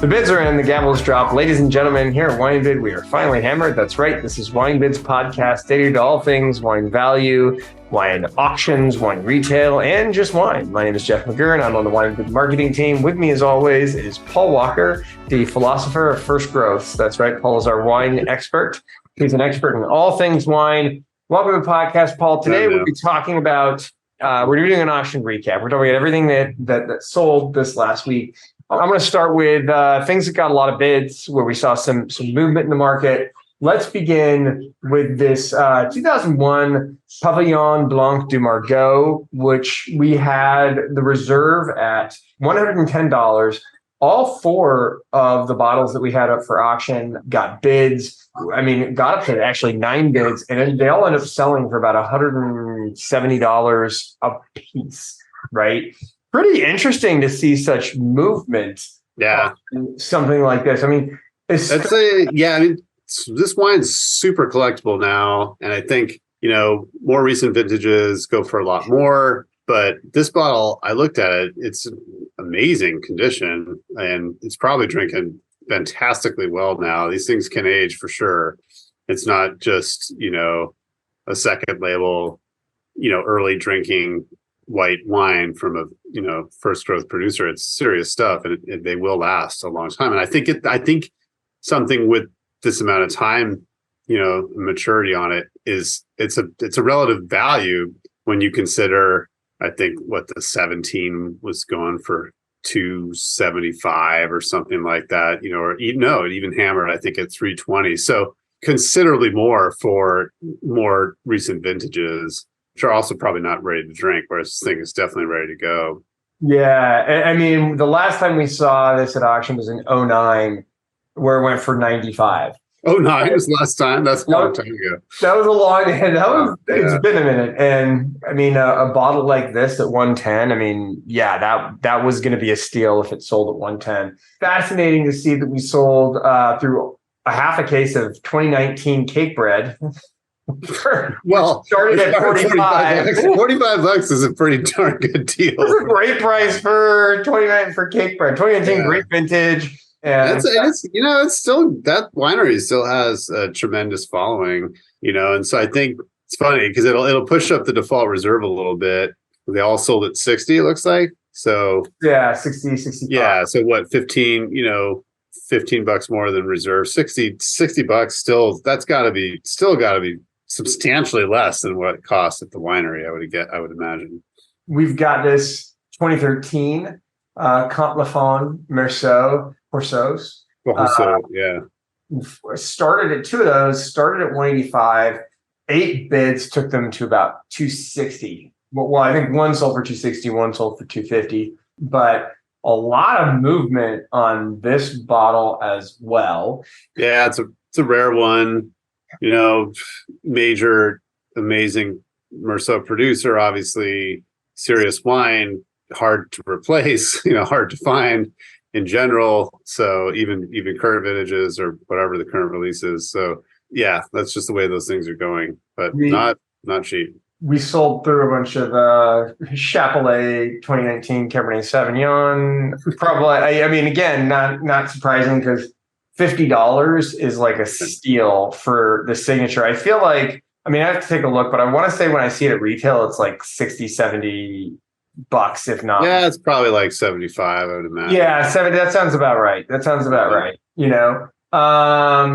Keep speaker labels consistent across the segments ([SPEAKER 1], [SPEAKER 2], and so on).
[SPEAKER 1] The bids are in, the gavel's dropped. Ladies and gentlemen, here at WineBid, we are finally hammered. That's right. This is WineBid's podcast, dedicated to all things wine value, wine auctions, wine retail, and just wine. My name is Jeff McGurn. I'm on the WineBid marketing team. With me, as always, is Paul Walker, the philosopher of first growths. That's right. Paul is our wine expert. He's an expert in all things wine. Welcome to the podcast, Paul. Today, we'll be talking about, we're doing an auction recap. We're talking about everything that sold this last week. I'm going to start with things that got a lot of bids, where we saw some movement in the market. Let's begin with this 2001 Pavillon Blanc du Margaux, which we had the reserve at $110. All four of the bottles that we had up for auction got bids. I mean, it got up to actually 9 bids, and they all ended up selling for about $170 a piece, right? Pretty interesting to see such movement.
[SPEAKER 2] Yeah.
[SPEAKER 1] Something like this. I mean, this
[SPEAKER 2] wine's super collectible now. And I think, more recent vintages go for a lot more. But this bottle, I looked at it, it's amazing condition. And it's probably drinking fantastically well now. These things can age for sure. It's not just, a second label, early drinking white wine from a first growth producer. It's serious stuff, and they will last a long time. And I think something with this amount of time, maturity on it is it's a relative value when you consider. I think what the 17 was going for $275 or something like that. It even hammered I think at $320. So considerably more for more recent vintages, which are also probably not ready to drink, whereas this thing is definitely ready to go.
[SPEAKER 1] Yeah. I mean, the last time we saw this at auction was in 2009, where it went for $95.
[SPEAKER 2] 2009 was the last time? That's a long time ago.
[SPEAKER 1] That was a long, it's been a minute. And I mean, a bottle like this at 110, I mean, that was going to be a steal if it sold at 110. Fascinating to see that we sold through a half a case of 2019 cake bread.
[SPEAKER 2] Well,
[SPEAKER 1] started at $45.
[SPEAKER 2] $45 is a pretty darn good deal.
[SPEAKER 1] It's a great price for 29 for cake bread. 2019 great vintage. And
[SPEAKER 2] it's still, that winery still has a tremendous following, and so I think it's funny because it'll push up the default reserve a little bit. They all sold at 60, it looks like. So
[SPEAKER 1] 60, 65.
[SPEAKER 2] Yeah. So what, 15, $15 more than reserve, $60 still, that's got to be substantially less than what it costs at the winery, I would imagine.
[SPEAKER 1] We've got this 2013 Comte Lafon Merceau Corsos. Started at two of those, started at 185. 8 bids took them to about 260. Well, I think one sold for 260, one sold for 250, but a lot of movement on this bottle as well.
[SPEAKER 2] Yeah, it's a rare one. Major, amazing Merceau producer, obviously serious wine, hard to replace, hard to find in general. So even current vintages or whatever the current release is. So yeah, that's just the way those things are going, but not cheap.
[SPEAKER 1] We sold through a bunch of Chapelet 2019 Cabernet Sauvignon. Probably, I mean, again, not surprising because $50 is like a steal for the signature. I feel like, I have to take a look, but I want to say when I see it at retail, it's like $60, $70, if not.
[SPEAKER 2] Yeah, it's probably like 75, I would imagine.
[SPEAKER 1] Yeah, 70. That sounds about right. Right.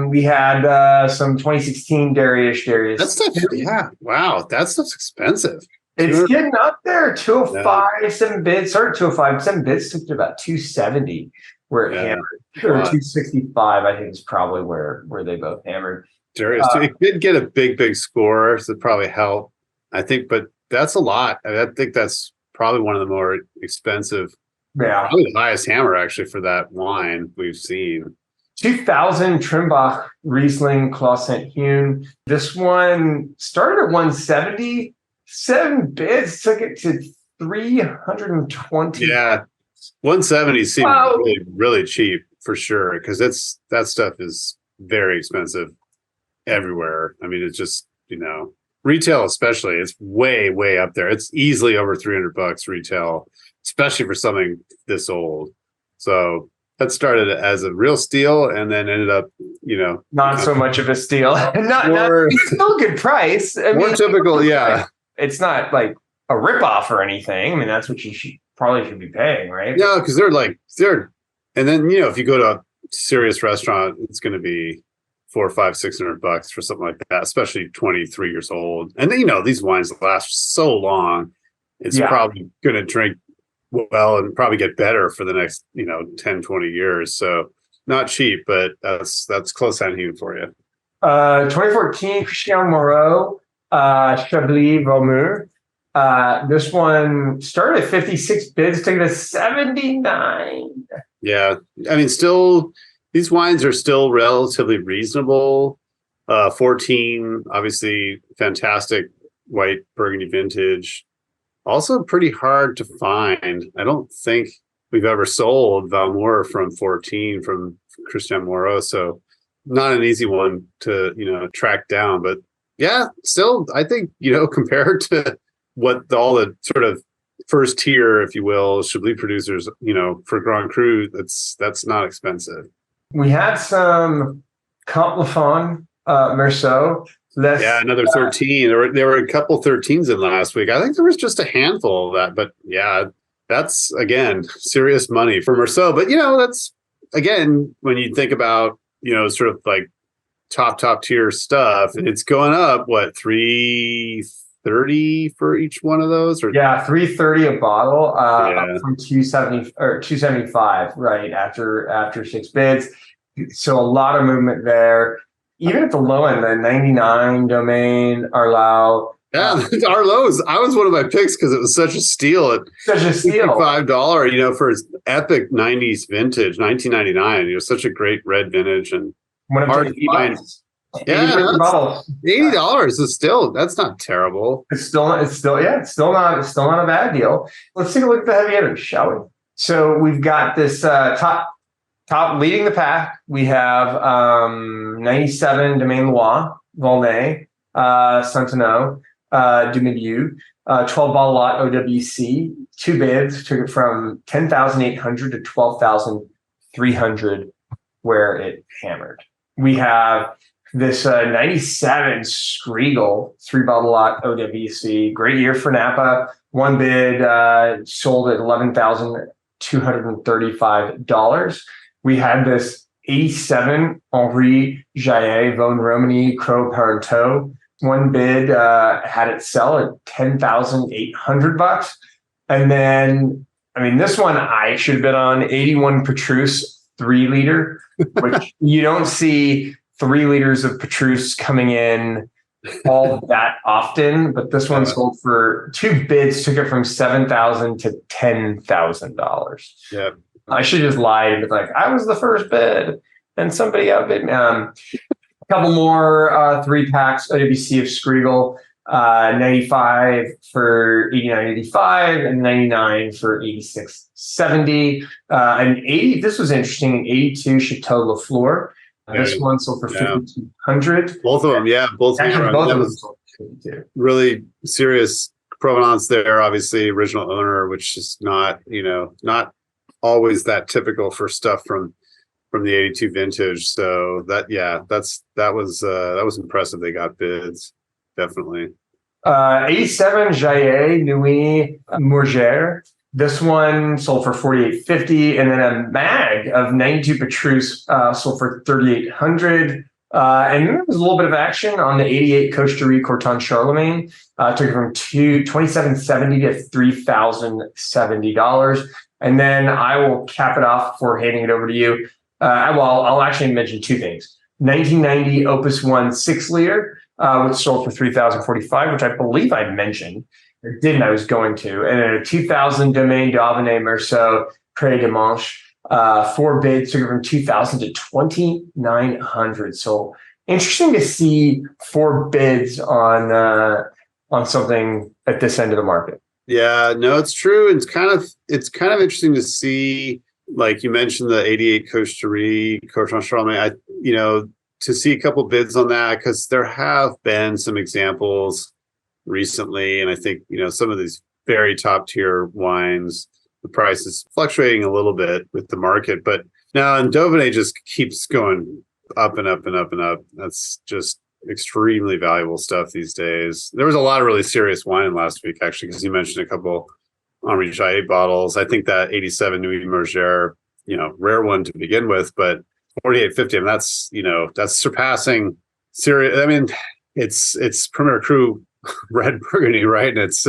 [SPEAKER 1] We had some 2016 Darius.
[SPEAKER 2] That stuff, yeah. Wow, that stuff's expensive.
[SPEAKER 1] It's getting up there. 205, 7 bids. Started 205, 7 bids took to about 270 where it hammered. Or 265, I think is probably where they both hammered.
[SPEAKER 2] Darius, it did get a big score, so it probably helped. I think, but that's a lot. I think that's probably one of the more expensive.
[SPEAKER 1] Yeah.
[SPEAKER 2] Probably the highest hammer actually for that wine we've seen.
[SPEAKER 1] 2000 Trimbach Riesling Claus St. Hune. This one started at 170. 7 bids took it to 320.
[SPEAKER 2] Yeah, 170 seemed really, really cheap for sure because that stuff is very expensive everywhere. I mean, it's just retail especially. It's way up there. It's easily over $300 retail, especially for something this old. So that started as a real steal and then ended up,
[SPEAKER 1] not so much of a steal. not
[SPEAKER 2] more,
[SPEAKER 1] it's still a good price. I
[SPEAKER 2] more
[SPEAKER 1] mean,
[SPEAKER 2] typical. Yeah.
[SPEAKER 1] it's not like a ripoff or anything. I mean, that's what you probably should be paying, right?
[SPEAKER 2] Yeah, because and then if you go to a serious restaurant, it's going to be $400, $500, $600 for something like that, especially 23 years old. And then these wines last so long. It's probably going to drink well and probably get better for the next 10, 20 years. So not cheap, but that's close hanging for you.
[SPEAKER 1] 2014 Christian Moreau, Chablis Vaumur. This one started at 56 bids, took it to 79.
[SPEAKER 2] Yeah. I mean, still, these wines are still relatively reasonable. 14, obviously fantastic white Burgundy vintage. Also pretty hard to find. I don't think we've ever sold Valmour from 14 from Christian Moreau. So not an easy one to, track down. But yeah, still, I think, compared to what all the sort of first tier, if you will, Chablis producers, for Grand Cru, that's not expensive.
[SPEAKER 1] We had some Camp Lafon, Merceau.
[SPEAKER 2] Yeah, another 13. There were a couple 13s in last week. I think there was just a handful of that, but yeah, that's again serious money for Merceau. But that's again when you think about sort of like top tier stuff, it's going up what $330 for each one of those, or
[SPEAKER 1] $330 a bottle, up from 270 or 275 right after 6 bids. So a lot of movement there. Even at the low end, the 99 Domaine Arlau.
[SPEAKER 2] Yeah, Arlau's. I was one of my picks because it was such a steal at $55, for his epic 90s vintage, 1999. It was such a great red vintage and hard to find. Yeah, $80 is that's not terrible.
[SPEAKER 1] It's still not a bad deal. Let's take a look at the heavy hitters, shall we? So we've got this top leading the pack. We have 97 Domaine Loire, Volnay, Centeno, Dumilieu, 12 bottle lot OWC, 2 bids, took it from 10,800 to 12,300 where it hammered. We have this 97 Skriegel, 3 bottle lot OWC, great year for Napa. 1 bid sold at $11,235. We had this 87 Henri Jaillet Vosne Romani Croix Parenteau. 1 bid had it sell at $10,800. And then, this one I should have bid on 81 Petrus 3 liter, which you don't see 3 liters of Petrus coming in all that often. But this one sold for 2 bids, took it from $7,000 to $10,000.
[SPEAKER 2] Yeah.
[SPEAKER 1] I should just lie and be like, I was the first bid and somebody outbid me. A couple more 3-packs OWC of Skriegel, 95 for 89.85 and 99 for 86.70. And 80, this was interesting, an 82 Chateau Lafleur. This one sold for $5,200.
[SPEAKER 2] Both of them, yeah. Both of them sold for $5,200. Really serious provenance there, obviously, original owner, which is not always that typical for stuff from the 82 vintage. So that was impressive. They got bids, definitely.
[SPEAKER 1] 87 Jaillet Nuit Mourgère. This one sold for $4,850, and then a mag of 92 Petrus sold for $3,800. And there was a little bit of action on the 88 Coche de Riz Corton Charlemagne. Took it from $2,770 to $3,070. And then I will cap it off before handing it over to you. I'll actually mention 2 things. 1990 Opus 1 6 liter, which sold for $3,045, which I believe I mentioned. I didn't, I was going to. And then a 2000 Domaine d'Auvenay Merceau Pré de Manche, 4 bids, took it from $2,000 to $2,900. So interesting to see 4 bids on something at this end of the market.
[SPEAKER 2] Yeah, no, it's true. It's kind of interesting to see, like you mentioned, the 88 Coche de Riz Corton Charlemagne. To see a couple bids on that, because there have been some examples recently, and I think some of these very top tier wines, the price is fluctuating a little bit with the market, but Now, and Dauphiné just keeps going up and up and up and up. That's just extremely valuable stuff these days. There was a lot of really serious wine last week, actually, because you mentioned a couple Henri Jaillé bottles. I think that 87 Nuit Mergère, rare one to begin with, but 4850. I mean, that's surpassing serious. I mean, it's Premier Cru red Burgundy, right? And it's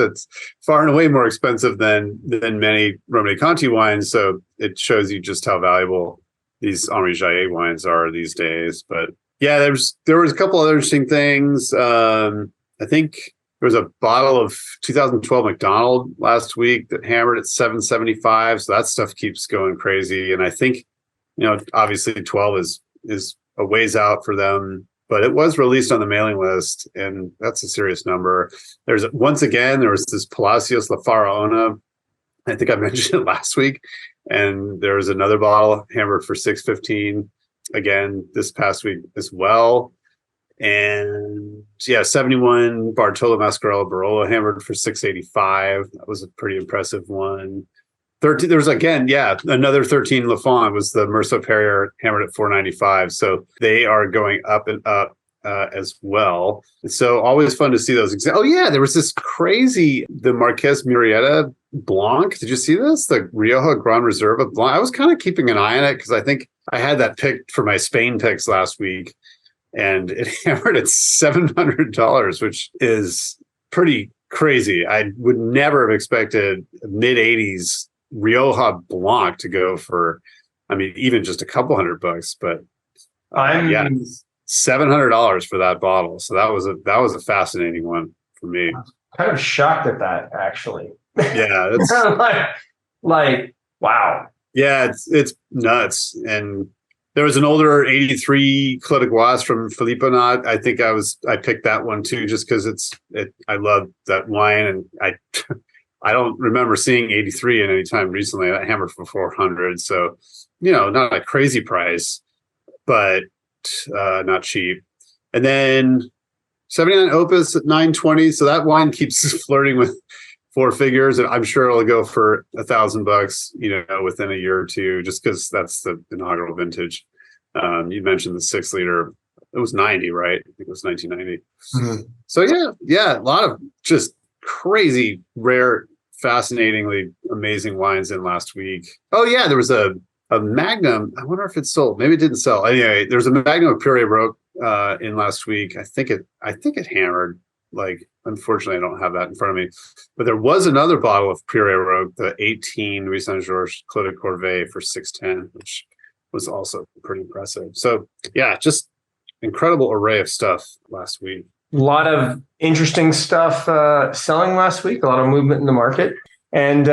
[SPEAKER 2] far and away more expensive than many Romanée Conti wines. So it shows you just how valuable these Henri Jaillé wines are these days. But yeah, there was a couple other interesting things. I think there was a bottle of 2012 McDonald last week that hammered at $775. So that stuff keeps going crazy. And I think, obviously 12 is a ways out for them, but it was released on the mailing list, and that's a serious number. There was this Palacios La Faraona. I think I mentioned it last week. And there was another bottle hammered for $615 again this past week as well. And 71 Bartolo Mascarello Barolo hammered for $685. That was a pretty impressive one. 13. There was another 13 Lafon was the Merceau Perrier hammered at $495. So they are going up and up as well. So always fun to see those. Oh yeah, there was this the Marquez Murrieta Blanc. Did you see this? The Rioja Gran Reserva Blanc. I was kind of keeping an eye on it because I think I had that picked for my Spain picks last week, and it hammered at $700, which is pretty crazy. I would never have expected mid-80s Rioja Blanc to go for, even just a couple $100, but $700 for that bottle. So that was a fascinating one for me.
[SPEAKER 1] I'm kind of shocked at that, actually.
[SPEAKER 2] Yeah, that's
[SPEAKER 1] like wow.
[SPEAKER 2] Yeah, it's nuts. And there was an older 83 Clos de Gauisse from Philippe Nat. I think I picked that one too, just because I love that wine, and I don't remember seeing 83 in any time recently. I hammered for 400. So, not a crazy price, but not cheap. And then 79 Opus at 920. So that wine keeps flirting with four figures, and I'm sure it'll go for $1,000, within a year or two, just because that's the inaugural vintage. You mentioned the 6 liter. It was 90, right? I think it was 1990. Mm-hmm. So yeah, a lot of just crazy, rare, fascinatingly amazing wines in last week. Oh yeah, there was a Magnum. I wonder if it sold. Maybe it didn't sell. Anyway, there's a Magnum of Purée Roque in last week. I think it hammered. Unfortunately, I don't have that in front of me. But there was another bottle of Purée Roque, the 18 Louis Saint-Georges Clos de Corvée for $610, which was also pretty impressive. So yeah, just incredible array of stuff last week.
[SPEAKER 1] A lot of interesting stuff selling last week, a lot of movement in the market. And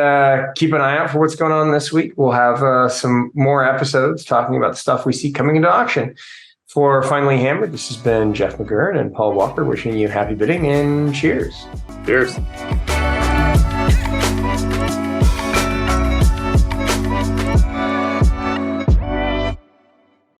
[SPEAKER 1] keep an eye out for what's going on this week. We'll have some more episodes talking about the stuff we see coming into auction. For Finally Hammered, this has been Jeff McGurn and Paul Walker wishing you happy bidding and cheers.
[SPEAKER 2] Cheers.